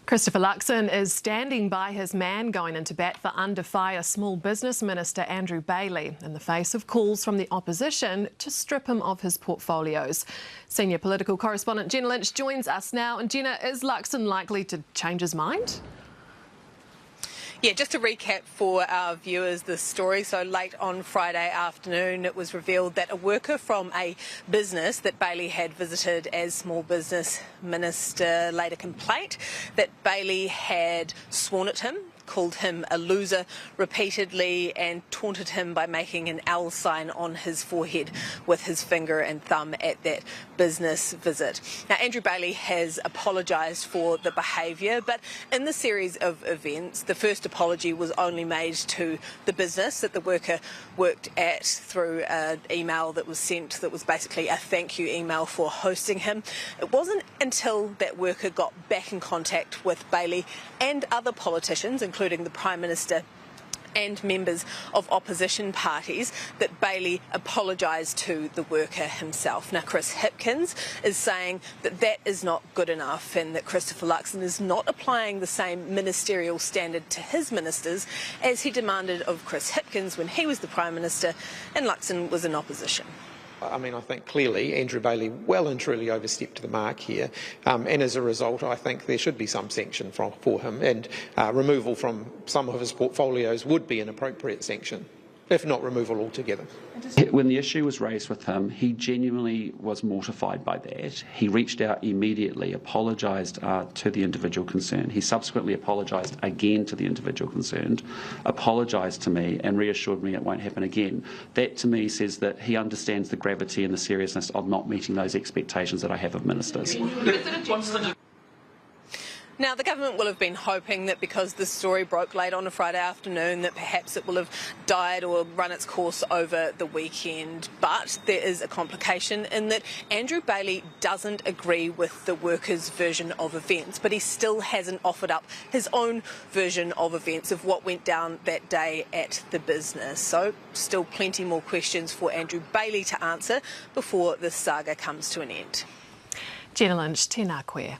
Christopher Luxon is standing by his man going into bat for under fire Small Business Minister Andrew Bailey in the face of calls from the opposition to strip him of his portfolios. Senior political correspondent Jenna Lynch joins us now. And Jenna, is Luxon likely to change his mind? Yeah, just to recap for our viewers this story. So late on Friday afternoon, it was revealed that a worker from a business that Bailey had visited as Small Business Minister laid a complaint that Bailey had sworn at him, called him a loser repeatedly and taunted him by making an L sign on his forehead with his finger and thumb at that business visit. Now, Andrew Bailey has apologised for the behaviour, but in the series of events, the first apology was only made to the business that the worker worked at through an email that was sent that was basically a thank you email for hosting him. It wasn't until that worker got back in contact with Bailey and other politicians, including the Prime Minister and members of opposition parties, that Bailey apologised to the worker himself. Now, Chris Hipkins is saying that that is not good enough and that Christopher Luxon is not applying the same ministerial standard to his ministers as he demanded of Chris Hipkins when he was the Prime Minister and Luxon was in opposition. I mean, I think clearly Andrew Bailey well and truly overstepped the mark here, and as a result I think there should be some sanction for him, and removal from some of his portfolios would be an appropriate sanction, if not removal altogether. When the issue was raised with him, he genuinely was mortified by that. He reached out immediately, apologised to the individual concerned. He subsequently apologised again to the individual concerned, apologised to me and reassured me it won't happen again. That to me says that he understands the gravity and the seriousness of not meeting those expectations that I have of ministers. Now, the government will have been hoping that because this story broke late on a Friday afternoon that perhaps it will have died or run its course over the weekend. But there is a complication in that Andrew Bailey doesn't agree with the workers' version of events, but he still hasn't offered up his own version of events of what went down that day at the business. So still plenty more questions for Andrew Bailey to answer before this saga comes to an end. Jenna Lynch, tēnā koe.